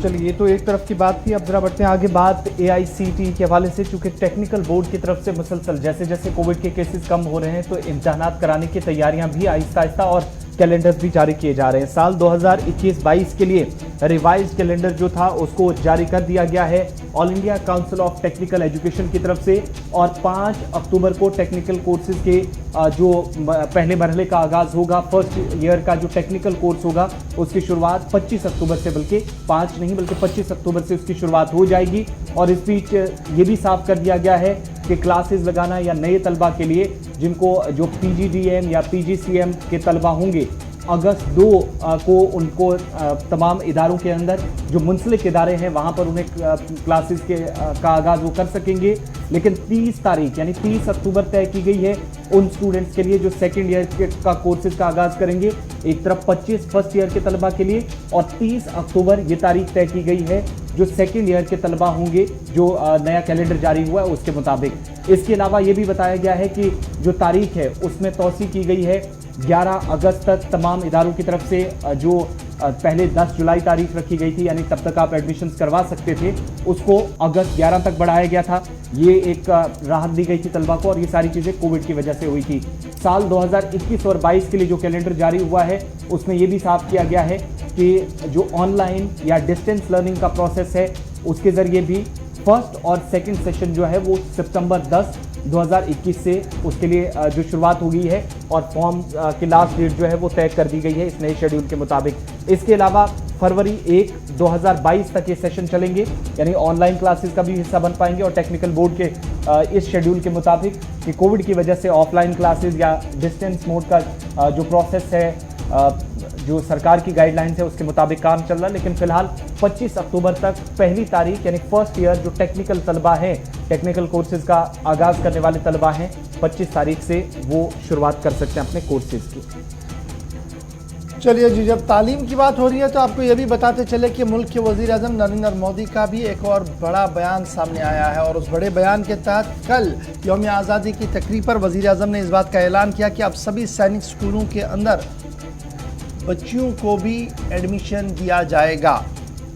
चलिए ये तो एक तरफ की बात थी। अब जरा बढ़ते हैं आगे। बात AICTE के हवाले से, चूंकि टेक्निकल बोर्ड की तरफ से मुसलसल जैसे जैसे कोविड के केसेस कम हो रहे हैं तो इम्तिहानात कराने की तैयारियां भी आहिस्ता आहिस्ता और कैलेंडर्स भी जारी किए जा रहे हैं। साल 2021-22 के लिए रिवाइज कैलेंडर जो था उसको जारी कर दिया गया है all India council of technical education की तरफ से, और 5 अक्टूबर को टेक्निकल कोर्सेज के जो पहले मरहले का आगाज़ होगा, फर्स्ट ईयर का जो टेक्निकल कोर्स होगा उसकी शुरुआत 25 अक्टूबर से, बल्कि 5 नहीं बल्कि 25 अक्टूबर से उसकी शुरुआत हो जाएगी। और इस बीच ये भी साफ कर दिया गया है कि क्लासेस लगाना या नए तलबा के लिए जिनको जो PGDM या PGCM के तलबा होंगे अगस्त 2 को उनको तमाम इदारों के अंदर जो मुंसलिक इदारे हैं वहाँ पर उन्हें क्लासेस का आगाज़ वो कर सकेंगे। लेकिन 30 तारीख यानी 30 अक्टूबर तय की गई है उन स्टूडेंट्स के लिए जो सेकेंड ईयर का कोर्सेज का आगाज़ करेंगे। एक तरफ 25 फर्स्ट ईयर के तलबा के लिए और 30 अक्टूबर ये तारीख तय की गई है जो सेकेंड ईयर के तलबा होंगे जो नया कैलेंडर जारी हुआ है उसके मुताबिक। इसके अलावा ये भी बताया गया है कि जो तारीख है उसमें तौसी की गई है 11 अगस्त तक तमाम इदारों की तरफ से जो पहले 10 जुलाई तारीख रखी गई थी यानी तब तक आप एडमिशन्स करवा सकते थे उसको अगस्त 11 तक बढ़ाया गया था। ये एक राहत दी गई थी तलबा को और ये सारी चीज़ें कोविड की वजह से हुई थी। साल 2021 और 22 के लिए जो कैलेंडर जारी हुआ है उसमें ये भी साफ किया गया है कि जो ऑनलाइन या डिस्टेंस लर्निंग का प्रोसेस है उसके ज़रिए भी फर्स्ट और सेकंड सेशन जो है वो सितंबर 10, 2021 से उसके लिए जो शुरुआत हो गई है और फॉर्म की लास्ट डेट जो है वो तय कर दी गई है इस नए शेड्यूल के मुताबिक। इसके अलावा फरवरी 1, 2022 तक ये सेशन चलेंगे यानी ऑनलाइन क्लासेस का भी हिस्सा बन पाएंगे और टेक्निकल बोर्ड के इस शेड्यूल के मुताबिक कि कोविड की वजह से ऑफलाइन क्लासेस या डिस्टेंस मोड का जो प्रोसेस है जो सरकार की गाइडलाइंस है उसके मुताबिक काम चल रहा है। लेकिन फिलहाल 25 अक्टूबर तक पहली तारीख यानी फर्स्ट ईयर जो टेक्निकल तलबा हैं टेक्निकल कोर्सेज का आगाज़ करने वाले तलबा हैं 25 तारीख से वो शुरुआत कर सकते हैं अपने कोर्सेज की। चलिए जी, जब तालीम की बात हो रही है तो आपको ये भी बताते चले कि मुल्क के वज़ीर-ए-आज़म नरेंद्र मोदी का भी एक और बड़ा बयान सामने आया है और उस बड़े बयान के तहत कल यौम आज़ादी की तकरीब पर वज़ीर-ए-आज़म ने इस बात का ऐलान किया कि अब सभी सैनिक स्कूलों के अंदर बच्चियों को भी एडमिशन दिया जाएगा।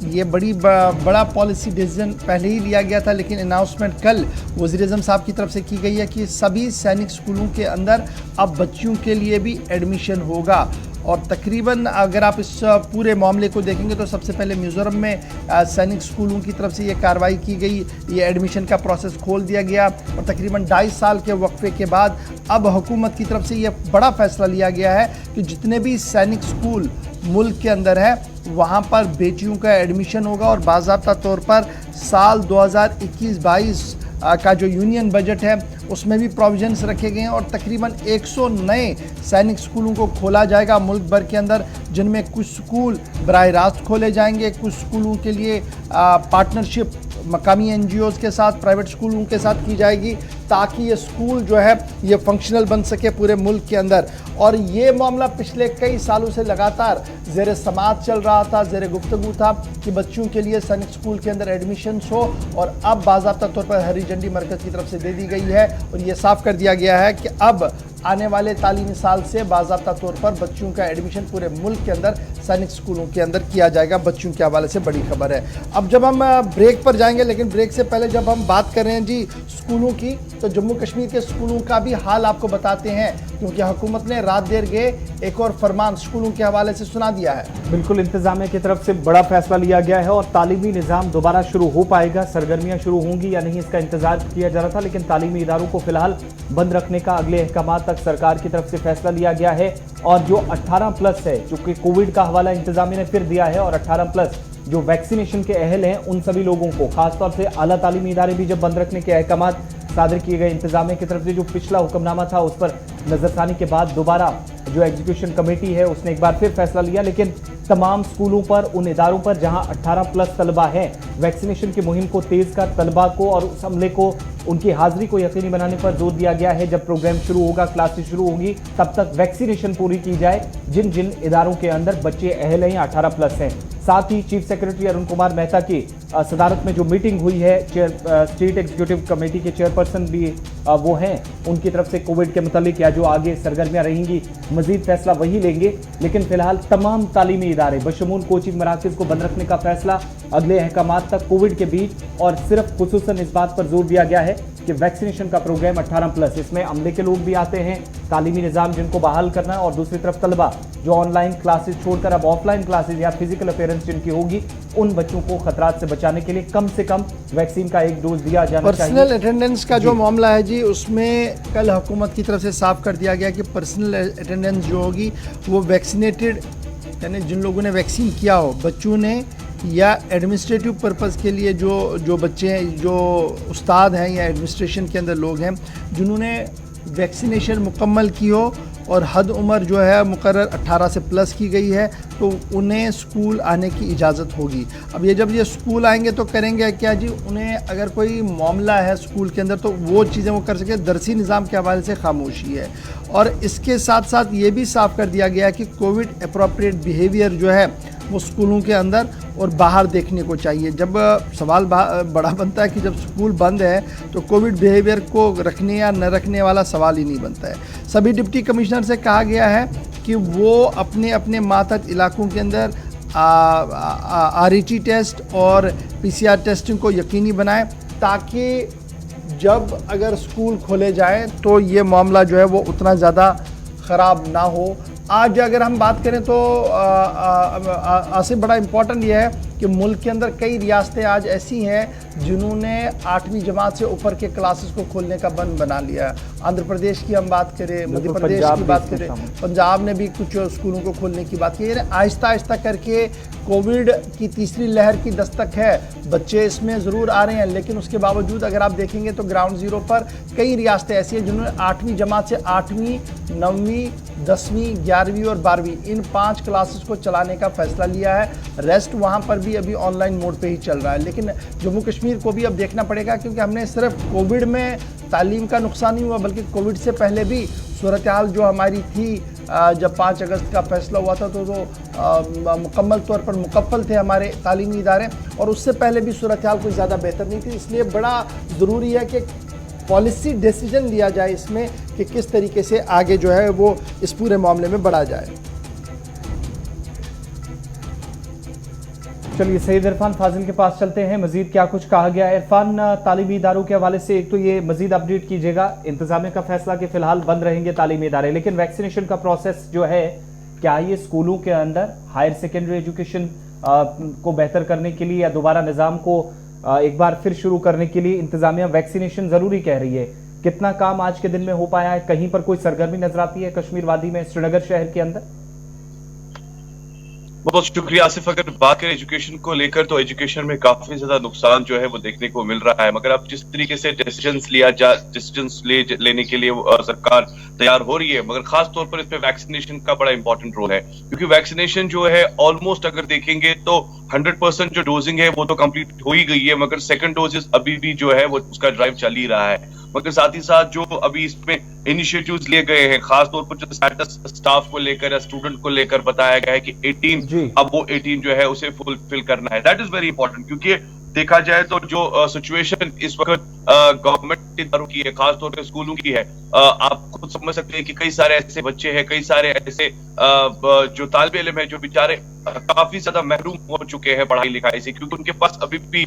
ये बड़ा पॉलिसी डिसीजन पहले ही लिया गया था लेकिन अनाउंसमेंट कल वज़ीर-ए-आज़म साहब की तरफ से की गई है कि सभी सैनिक स्कूलों के अंदर अब बच्चियों के लिए भी एडमिशन होगा। और तकरीबन अगर आप इस पूरे मामले को देखेंगे तो सबसे पहले मिज़ोरम में सैनिक स्कूलों की तरफ से ये कार्रवाई की गई, ये एडमिशन का प्रोसेस खोल दिया गया और तकरीबन 2.5 साल के वक्फे के बाद अब हुकूमत की तरफ से ये बड़ा फैसला लिया गया है कि जितने भी सैनिक स्कूल मुल्क के अंदर है वहाँ पर बेटियों का एडमिशन होगा और बाज़ाब्ता तौर पर साल 2021-22 का जो यूनियन बजट है उसमें भी प्रोविजंस रखे गए हैं और तकरीबन 100 नए सैनिक स्कूलों को खोला जाएगा मुल्क भर के अंदर, जिनमें कुछ स्कूल बराह रास्त खोले जाएंगे, कुछ स्कूलों के लिए पार्टनरशिप मकामी NGOs के साथ, प्राइवेट स्कूलों के साथ की जाएगी ताकि ये स्कूल जो है ये फंक्शनल बन सके पूरे मुल्क के अंदर। और ये मामला पिछले कई सालों से लगातार ज़ेर समात चल रहा था, ज़ेर गुफ्तगू था कि बच्चों के लिए सैनिक स्कूल के अंदर एडमिशन्स हो और अब बाज़ाब्ता तौर पर हरी झंडी मरकज़ की तरफ से दे दी गई है और ये साफ़ कर दिया गया है कि अब आने वाले तालीमी साल से बाज़ाब्ता तौर पर बच्चों का एडमिशन पूरे मुल्क के अंदर सैनिक स्कूलों के अंदर किया जाएगा। बच्चों के हवाले से बड़ी खबर है। अब जब हम ब्रेक पर जाएंगे, लेकिन ब्रेक से पहले जब हम बात कर रहे हैं जी स्कूलों की, तो जम्मू कश्मीर के स्कूलों का भी हाल आपको बताते हैं क्योंकि हुकूमत ने रात देर गए एक और फरमान स्कूलों के हवाले से सुना दिया है। बिल्कुल, इंतजामिया की तरफ से बड़ा फैसला लिया गया है और तालीमी निज़ाम दोबारा शुरू हो पाएगा। सरगर्मियां शुरू होंगी या नहीं इसका इंतजार किया जा रहा था, लेकिन तालीमी इदारों को फिलहाल बंद रखने का अगले अहकाम तक सरकार की तरफ से फैसला लिया गया है। और जो 18+ है, चूंकि कोविड का हवाला इंतजामिया ने फिर दिया है और 18+ जो वैक्सीनेशन के अहल हैं उन सभी लोगों को, खासतौर से आला तालीमी इदारे भी जब बंद रखने के अहकाम सादर किए गए इंतजामिया की तरफ से, जो पिछला हुक्मनामा था उस पर नजरसानी के बाद दोबारा जो एग्जीक्यूशन कमेटी है उसने एक बार फिर फैसला लिया। लेकिन तमाम स्कूलों पर, उन इदारों पर जहां 18+ तलबा हैं, वैक्सीनेशन की मुहिम को तेज कर तलबा को और उस अमले को, उनकी हाजिरी को यकीनी बनाने पर जोर दिया गया है। जब प्रोग्राम शुरू होगा, क्लासेस शुरू होंगी, तब तक वैक्सीनेशन पूरी की जाए जिन जिन इदारों के अंदर बच्चे अहल हैं या 18+ हैं। साथ ही चीफ सेक्रेटरी अरुण कुमार मेहता की सदारत में जो मीटिंग हुई है, स्टेट एग्जीक्यूटिव कमेटी के चेयरपर्सन भी वो हैं, उनकी तरफ से कोविड के मुतालिक या जो आगे सरगर्मियां रहेंगी मजीद फैसला वही लेंगे। लेकिन फिलहाल तमाम तालीमी इदारे बशमूल कोचिंग मराकज़ को बंद रखने का फैसला अगले अहकाम तक कोविड के बीच, और सिर्फ खुसूसन इस बात पर जोर दिया गया है कि वैक्सीनेशन का प्रोग्राम 18+, इसमें अमले के लोग भी आते हैं, तालीमी निज़ाम जिनको बहाल करना है, और दूसरी तरफ तलबा जो ऑनलाइन क्लासेस छोड़कर अब ऑफलाइन क्लासेस या फिजिकल अपेयरेंस जिनकी होगी, उन बच्चों को खतरात से बचाने के लिए कम से कम वैक्सीन का एक डोज दिया जाना चाहिए। पर्सनल अटेंडेंस का जो मामला है जी, उसमें कल हुकूमत की तरफ से साफ कर दिया गया कि पर्सनल अटेंडेंस जो होगी वो वैक्सीनेटेड, यानी जिन लोगों ने वैक्सीन किया हो, बच्चों ने, या एडमिनिस्ट्रेटिव पर्पज़ के लिए जो बच्चे हैं, जो उस्ताद हैं या एडमिनिस्ट्रेशन के अंदर लोग हैं जिन्होंने वैक्सीनेशन मुकम्मल की हो और हद उम्र जो है मुकर्रर 18 से प्लस की गई है तो उन्हें स्कूल आने की इजाज़त होगी। अब ये जब ये स्कूल आएंगे तो करेंगे क्या जी, उन्हें अगर कोई मामला है स्कूल के अंदर तो वो चीज़ें वो कर सके, दरसी निज़ाम के हवाले से खामोशी है। और इसके साथ साथ ये भी साफ कर दिया गया कि कोविड अप्रोप्रिएट बिहेवियर जो है वो स्कूलों के अंदर और बाहर देखने को चाहिए। जब सवाल बड़ा बनता है कि जब स्कूल बंद है तो कोविड बिहेवियर को रखने या न रखने वाला सवाल ही नहीं बनता है। सभी डिप्टी कमिश्नर से कहा गया है कि वो अपने अपने मातहत इलाकों के अंदर RET टेस्ट और PCR टेस्टिंग को यकीनी बनाएं ताकि जब अगर स्कूल खोले जाएं तो ये मामला जो है वो उतना ज़्यादा ख़राब ना हो। आज अगर हम बात करें तो आसिफ बड़ा इम्पोर्टेंट ये है कि मुल्क के अंदर कई रियासतें आज ऐसी हैं जिन्होंने 8वीं जमात से ऊपर के क्लासेस को खोलने का बंद बना लिया है। आंध्र प्रदेश की हम बात करें, मध्य प्रदेश की बात करें, पंजाब ने भी कुछ स्कूलों को खोलने की बात की है। आहिस्ता आहिस्ता करके कोविड की तीसरी लहर की दस्तक है, बच्चे इसमें ज़रूर आ रहे हैं, लेकिन उसके बावजूद अगर आप देखेंगे तो ग्राउंड ज़ीरो पर कई रियासतें ऐसी हैं जिन्होंने 8वीं जमात से 8वीं, 9वीं, 10वीं, 11वीं और 12वीं इन 5 क्लासेस को चलाने का फैसला लिया है। रेस्ट वहाँ पर भी अभी ऑनलाइन मोड पे ही चल रहा है। लेकिन जम्मू कश्मीर को भी अब देखना पड़ेगा क्योंकि हमने सिर्फ कोविड में तालीम का नुकसान नहीं हुआ बल्कि कोविड से पहले भी सूरत हाल जो हमारी थी, जब 5 अगस्त का फैसला हुआ था तो मुकम्मल तौर पर मुकफ़ल थे हमारे तालीमी इदारे, और उससे पहले भी सूरत हाल कोई ज़्यादा बेहतर नहीं थी। इसलिए बड़ा ज़रूरी है कि पॉलिसी डिसीजन लिया जाए इसमें कि किस तरीके से आगे जो है वो इस पूरे मामले में बढ़ा जाए। चलिए सईद इरफान फाजिल के पास चलते हैं, मजीद क्या कुछ कहा गया है। इरफान, तालीमी इदारों के हवाले से एक तो ये मजीद अपडेट कीजिएगा, इंतजामिया का फैसला कि फिलहाल बंद रहेंगे तालीमी इदारे, लेकिन वैक्सीनेशन का प्रोसेस जो है क्या ये स्कूलों के अंदर हायर सेकेंडरी एजुकेशन को बेहतर करने के लिए या दोबारा निज़ाम को एक बार फिर शुरू करने के लिए इंतजामिया वैक्सीनेशन जरूरी कह रही है, कितना काम आज के दिन में हो पाया है? कहीं पर कोई सरगर्मी नजर आती है कश्मीर वादी में, श्रीनगर शहर के अंदर? बहुत शुक्रिया आसिफ। अगर बात करें एजुकेशन को लेकर तो एजुकेशन में काफी ज्यादा नुकसान जो है वो देखने को मिल रहा है, मगर अब जिस तरीके से डिसीजंस लेने के लिए सरकार तैयार हो रही है, मगर खास तौर पर इसमें वैक्सीनेशन का बड़ा इंपॉर्टेंट रोल है क्योंकि वैक्सीनेशन जो है ऑलमोस्ट अगर देखेंगे तो 100% जो डोजिंग है वो तो कंप्लीट हो ही गई है, मगर सेकंड डोजेस अभी भी जो है वो उसका ड्राइव चल ही रहा है। मगर साथ ही साथ जो अभी इसमें इनिशिएटिव्स लिए गए हैं, खासतौर पर जो स्टेटस स्टाफ को लेकर या स्टूडेंट को लेकर बताया गया है कि 18 अब वो 18 जो है उसे फुलफिल करना है, दैट इज वेरी इंपॉर्टेंट क्योंकि देखा जाए तो जो सिचुएशन इस वक्त गवर्नमेंट इदारों की है, खासतौर पर स्कूलों की है, आप खुद समझ सकते हैं कि कई सारे ऐसे बच्चे हैं, कई सारे ऐसे जो तालिब इल्म है जो बेचारे काफी ज्यादा महरूम हो चुके हैं पढ़ाई लिखाई से क्योंकि उनके पास अभी भी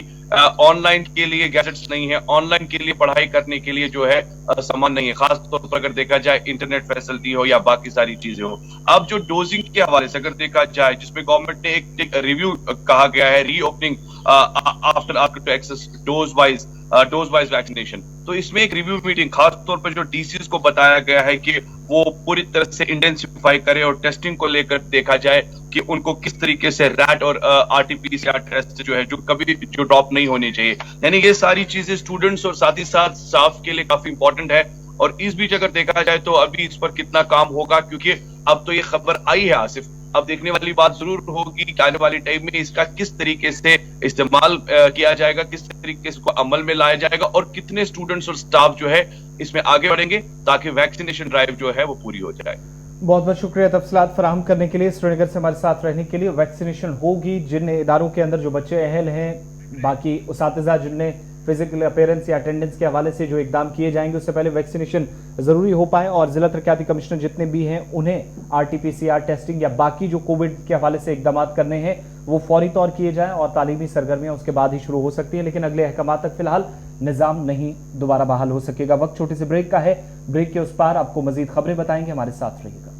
ऑनलाइन के लिए गैजेट्स नहीं है, ऑनलाइन के लिए पढ़ाई करने के लिए जो है सामान नहीं है, खासतौर पर अगर देखा जाए इंटरनेट फैसिलिटी हो या बाकी सारी चीजें हो। अब जो डोजिंग के हवाले से अगर देखा जाए, जिसमें गवर्नमेंट ने एक रिव्यू कहा गया है, reopening after two access dose wise vaccination, तो इसमें एक रिव्यू मीटिंग खास तौर पर जो डीसीज को बताया गया है कि वो पूरी तरह से इंटेंसिफाई करे और टेस्टिंग को लेकर देखा जाए कि उनको किस तरीके से रैट और RT-PCR टेस्ट जो है जो कभी जो ड्रॉप नहीं होने चाहिए, यानी ये सारी चीजें स्टूडेंट्स और साथ ही साथ स्टाफ के लिए काफी इंपॉर्टेंट है। और इस बीच अगर देखा जाए तो अभी इस पर कितना काम होगा क्योंकि अब तो ये खबर आई है आसिफ, अब देखने वाली बात जरूर होगी कि आने वाली टाइम में इसका किस तरीके से इस्तेमाल किया जाएगा, किस तरीके से इसको अमल में लाया जाएगा और कितने स्टूडेंट्स और स्टाफ जो है इसमें आगे बढ़ेंगे ताकि वैक्सीनेशन ड्राइव जो है वो पूरी हो जाए। बहुत बहुत शुक्रिया तफसीलात फराहम करने के लिए, श्रीनगर से हमारे साथ रहने के लिए। वैक्सीनेशन होगी, जिन इदारों के अंदर जो बच्चे अहल हैं, बाकी उसातिज़ा जिनने फिजिकल अपीयरेंस या अटेंडेंस के हवाले से जो इकदाम किए जाएंगे उससे पहले वैक्सीनेशन जरूरी हो पाए और जिला तरक्याती कमिश्नर जितने भी हैं उन्हें RT-PCR टेस्टिंग या बाकी जो कोविड के हवाले से इकदाम करने हैं वो फौरी तौर किए जाएं और तालीमी सरगर्मियां उसके बाद ही शुरू हो सकती है, लेकिन अगले अहकाम तक फिलहाल निज़ाम नहीं दोबारा बहाल हो सकेगा। वक्त छोटे से ब्रेक का है, ब्रेक के उस पार आपको मजीद खबरें बताएंगे, हमारे साथ रहिएगा।